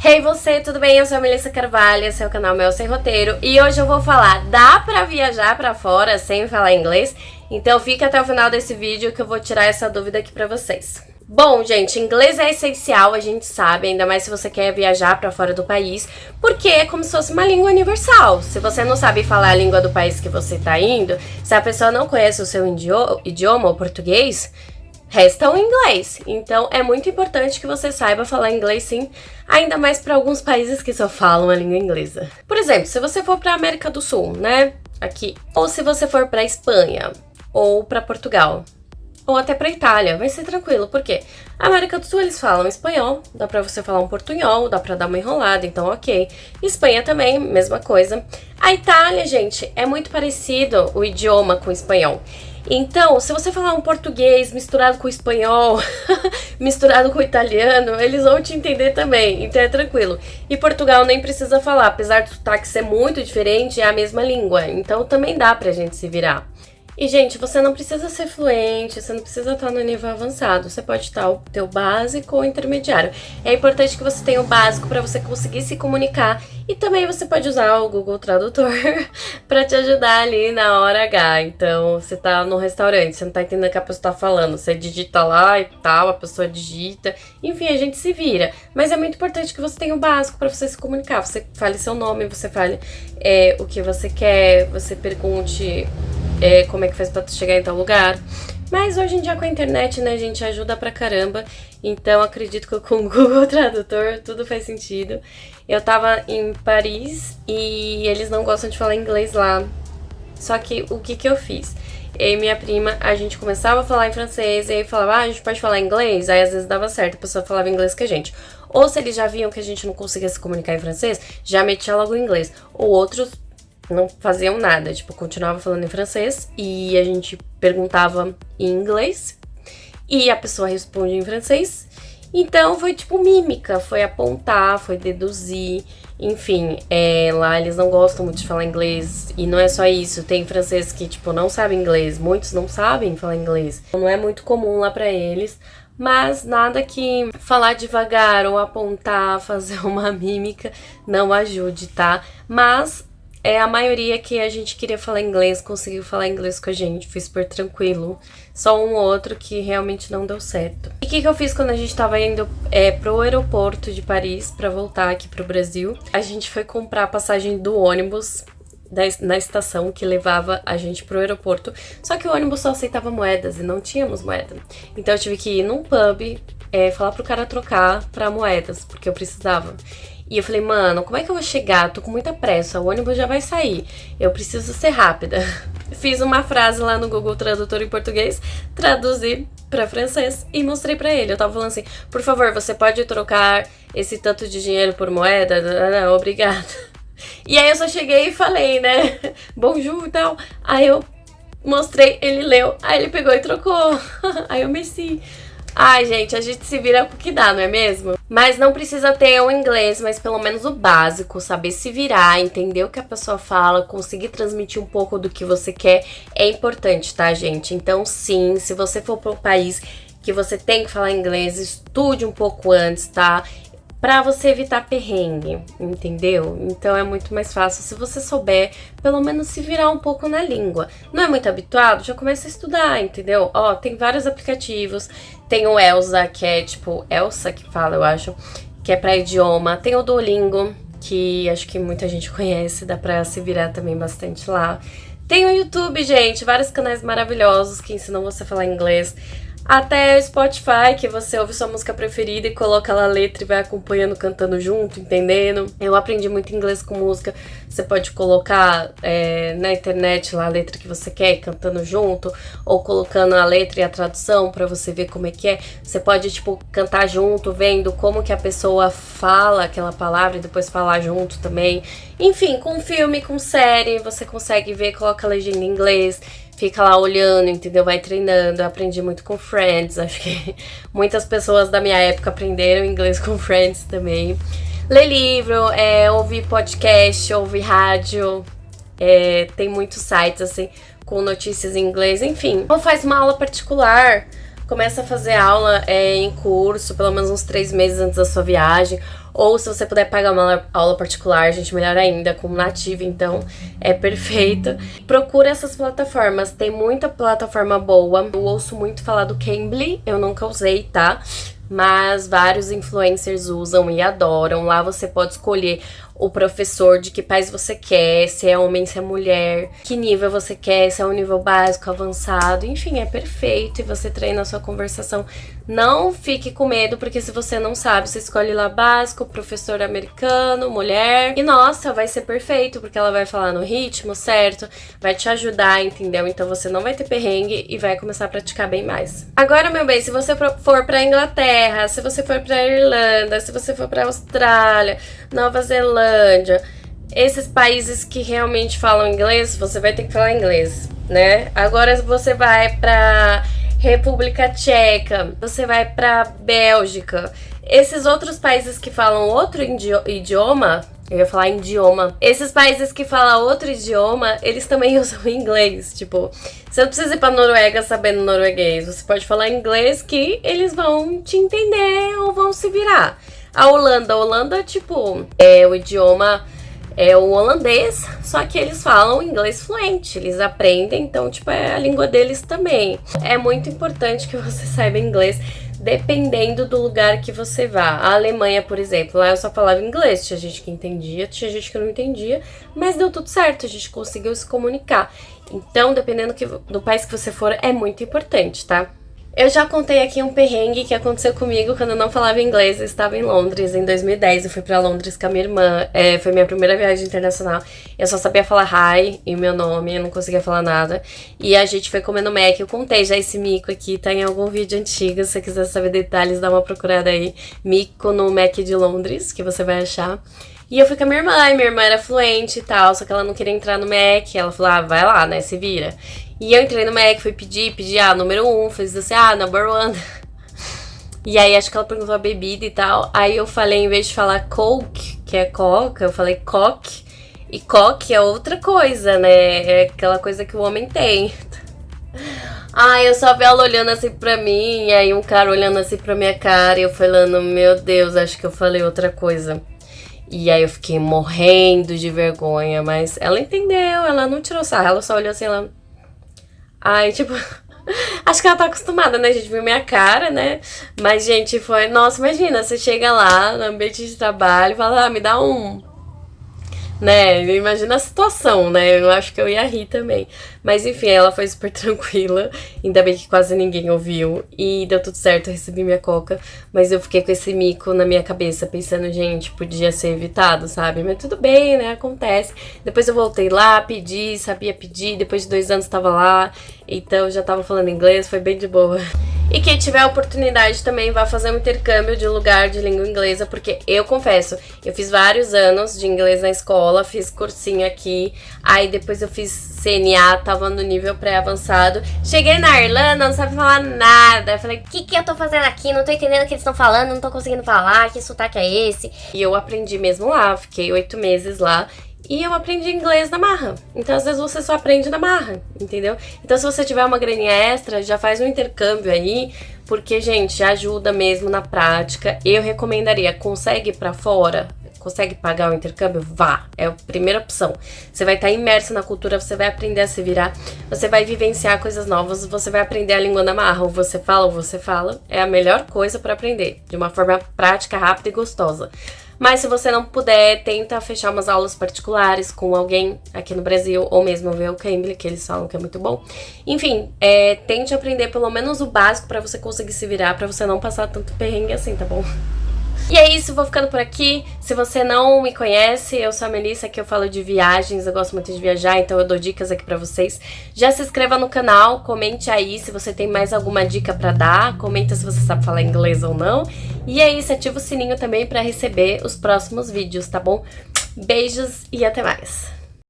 Hey você, tudo bem? Eu sou a Melissa Carvalho, esse é o canal Mel Sem Roteiro e hoje eu vou falar, dá pra viajar pra fora sem falar inglês? Então fica até o final desse vídeo que eu vou tirar essa dúvida aqui pra vocês. Bom, gente, inglês é essencial, a gente sabe, ainda mais se você quer viajar pra fora do país, porque é como se fosse uma língua universal. Se você não sabe falar a língua do país que você tá indo, se a pessoa não conhece o seu idioma, o português, resta o inglês. Então é muito importante que você saiba falar inglês sim, ainda mais para alguns países que só falam a língua inglesa. Por exemplo, se você for para América do Sul, né, aqui, ou se você for para Espanha ou para Portugal, ou até para Itália, vai ser tranquilo, porque a América do Sul eles falam espanhol, dá para você falar um portunhol, dá para dar uma enrolada, então ok. Espanha também, mesma coisa. A Itália, gente, é muito parecido o idioma com o espanhol. Então, se você falar um português misturado com espanhol, misturado com italiano, eles vão te entender também, então é tranquilo. E Portugal nem precisa falar, apesar do sotaque ser muito diferente, é a mesma língua, então também dá pra gente se virar. E, gente, você não precisa ser fluente, você não precisa estar no nível avançado, você pode estar o teu básico ou intermediário. É importante que você tenha o básico para você conseguir se comunicar e também você pode usar o Google Tradutor para te ajudar ali na hora H. Então, você tá no restaurante, você não tá entendendo o que a pessoa tá falando, você digita lá e tal, a pessoa digita, enfim, a gente se vira. Mas é muito importante que você tenha o básico para você se comunicar, você fale seu nome, você fale o que você quer, você pergunte como é que faz pra chegar em tal lugar. Mas hoje em dia com a internet, né, a gente ajuda pra caramba. Então acredito que com o Google Tradutor tudo faz sentido. Eu tava em Paris e eles não gostam de falar inglês lá. Só que o que eu fiz? Eu e minha prima, a gente começava a falar em francês e aí falava, a gente pode falar inglês? Aí às vezes dava certo, a pessoa falava inglês com a gente. Ou se eles já viam que a gente não conseguia se comunicar em francês, já metia logo em inglês. Ou outros não faziam nada, tipo, continuava falando em francês e a gente perguntava em inglês e a pessoa responde em francês. Então foi tipo mímica, foi apontar, foi deduzir, enfim, lá eles não gostam muito de falar inglês e não é só isso, tem francês que tipo não sabem inglês, muitos não sabem falar inglês, não é muito comum lá pra eles. Mas nada que falar devagar ou apontar, fazer uma mímica não ajude, tá? Mas a maioria que a gente queria falar inglês, conseguiu falar inglês com a gente, foi super tranquilo. Só um ou outro que realmente não deu certo. E o que eu fiz quando a gente tava indo pro aeroporto de Paris pra voltar aqui pro Brasil? A gente foi comprar a passagem do ônibus na estação que levava a gente pro aeroporto. Só que o ônibus só aceitava moedas e não tínhamos moeda. Então eu tive que ir num pub, falar pro cara trocar pra moedas, porque eu precisava. E eu falei, mano, como é que eu vou chegar? Tô com muita pressa, o ônibus já vai sair. Eu preciso ser rápida. Fiz uma frase lá no Google Tradutor em português, traduzi pra francês e mostrei pra ele. Eu tava falando assim, por favor, você pode trocar esse tanto de dinheiro por moeda? Não, obrigada. E aí eu só cheguei e falei, né, bonjour e tal. Aí eu mostrei, ele leu, aí ele pegou e trocou. Aí eu merci. Ai, gente, a gente se vira com o que dá, não é mesmo? Mas não precisa ter o inglês, mas pelo menos o básico, saber se virar, entender o que a pessoa fala, conseguir transmitir um pouco do que você quer, é importante, tá, gente? Então, sim, se você for para um país que você tem que falar inglês, estude um pouco antes, tá? Pra você evitar perrengue, entendeu? Então é muito mais fácil se você souber, pelo menos se virar um pouco na língua. Não é muito habituado? Já começa a estudar, entendeu? Ó, tem vários aplicativos, tem o Elsa, que é tipo, Elsa que fala, eu acho, que é pra idioma. Tem o Duolingo, que acho que muita gente conhece, dá pra se virar também bastante lá. Tem o YouTube, gente, vários canais maravilhosos que ensinam você a falar inglês. Até o Spotify, que você ouve sua música preferida e coloca lá a letra e vai acompanhando, cantando junto, entendendo? Eu aprendi muito inglês com música. Você pode colocar na internet lá a letra que você quer, cantando junto, ou colocando a letra e a tradução pra você ver como é que é. Você pode, tipo, cantar junto, vendo como que a pessoa fala aquela palavra e depois falar junto também. Enfim, com filme, com série, você consegue ver, coloca a legenda em inglês. Fica lá olhando, entendeu? Vai treinando. Eu aprendi muito com Friends. Acho que muitas pessoas da minha época aprenderam inglês com Friends também. Ler livro, ouvir podcast, ouvir rádio. Tem muitos sites, assim, com notícias em inglês. Enfim, ou faz uma aula particular. Começa a fazer aula em curso, pelo menos uns 3 meses antes da sua viagem. Ou se você puder pagar uma aula particular, gente, melhor ainda, como nativa, então é perfeito. Procura essas plataformas, tem muita plataforma boa. Eu ouço muito falar do Cambly, eu nunca usei, tá? Mas vários influencers usam e adoram. Lá você pode escolher o professor, de que país você quer, se é homem, se é mulher, que nível você quer, se é um nível básico, avançado, enfim, é perfeito e você treina a sua conversação. Não fique com medo, porque se você não sabe, você escolhe lá básico, professor americano, mulher, e nossa, vai ser perfeito, porque ela vai falar no ritmo certo, vai te ajudar, entendeu? Então você não vai ter perrengue e vai começar a praticar bem mais. Agora, meu bem, se você for pra Inglaterra, se você for pra Irlanda, se você for pra Austrália, Nova Zelândia, esses países que realmente falam inglês, você vai ter que falar inglês, né? Agora você vai pra República Tcheca, você vai pra Bélgica, esses outros países que falam outro idioma, eu ia falar idioma, esses países que falam outro idioma, eles também usam inglês, tipo, você não precisa ir pra Noruega sabendo norueguês, você pode falar inglês que eles vão te entender ou vão se virar. A Holanda, tipo, o idioma é o holandês, só que eles falam inglês fluente, eles aprendem, então, tipo, é a língua deles também. É muito importante que você saiba inglês, dependendo do lugar que você vá. A Alemanha, por exemplo, lá eu só falava inglês, tinha gente que entendia, tinha gente que não entendia, mas deu tudo certo, a gente conseguiu se comunicar. Então, dependendo do país que você for, é muito importante, tá? Eu já contei aqui um perrengue que aconteceu comigo quando eu não falava inglês. Eu estava em Londres em 2010, eu fui pra Londres com a minha irmã, foi minha primeira viagem internacional. Eu só sabia falar hi e o meu nome, eu não conseguia falar nada. E a gente foi comer no Mac, eu contei já esse mico aqui, tá em algum vídeo antigo, se você quiser saber detalhes, dá uma procurada aí. Mico no Mac de Londres, que você vai achar. E eu fui com a minha irmã era fluente e tal, só que ela não queria entrar no Mac, ela falou, vai lá, né, se vira. E eu entrei no Mac, fui pedir, número 1, fez assim, number 1. E aí acho que ela perguntou a bebida e tal, aí eu falei, em vez de falar Coke, que é coca, eu falei coque, e coque é outra coisa, né, é aquela coisa que o homem tem. Eu só vi ela olhando assim pra mim, e aí um cara olhando assim pra minha cara, e eu falando, meu Deus, acho que eu falei outra coisa. E aí eu fiquei morrendo de vergonha, mas ela entendeu, ela não tirou sarro, ela só olhou assim, ela... tipo... Acho que ela tá acostumada, né, gente, viu minha cara, né? Mas, gente, foi... Nossa, imagina, você chega lá no ambiente de trabalho e fala, me dá um... Né, imagina a situação, né, eu acho que eu ia rir também. Mas enfim, ela foi super tranquila, ainda bem que quase ninguém ouviu. E deu tudo certo, eu recebi minha coca. Mas eu fiquei com esse mico na minha cabeça, pensando, gente, podia ser evitado, sabe? Mas tudo bem, né, acontece. Depois eu voltei lá, pedi, sabia pedir, depois de 2 anos tava lá. Então já tava falando inglês, foi bem de boa. E quem tiver a oportunidade também vá fazer um intercâmbio de lugar de língua inglesa, porque eu confesso, eu fiz vários anos de inglês na escola, fiz cursinho aqui, aí depois eu fiz CNA, tava no nível pré-avançado. Cheguei na Irlanda, não sabe falar nada. Eu falei, o que eu tô fazendo aqui? Não tô entendendo o que eles estão falando, não tô conseguindo falar, que sotaque é esse? E eu aprendi mesmo lá, fiquei 8 meses lá. E eu aprendi inglês na marra. Então, às vezes, você só aprende na marra, entendeu? Então, se você tiver uma graninha extra, já faz um intercâmbio aí, porque, gente, ajuda mesmo na prática. Eu recomendaria, consegue ir pra fora? Consegue pagar o intercâmbio? Vá, é a primeira opção. Você vai estar imerso na cultura, você vai aprender a se virar, você vai vivenciar coisas novas, você vai aprender a língua na marra, ou você fala, é a melhor coisa para aprender, de uma forma prática, rápida e gostosa. Mas se você não puder, tenta fechar umas aulas particulares com alguém aqui no Brasil, ou mesmo ver o Cambly, que eles falam que é muito bom. Enfim, tente aprender pelo menos o básico pra você conseguir se virar, pra você não passar tanto perrengue assim, tá bom? E é isso, vou ficando por aqui. Se você não me conhece, eu sou a Melissa, que eu falo de viagens, eu gosto muito de viajar, então eu dou dicas aqui pra vocês. Já se inscreva no canal, comente aí se você tem mais alguma dica pra dar, comenta se você sabe falar inglês ou não. E é isso, ativa o sininho também pra receber os próximos vídeos, tá bom? Beijos e até mais!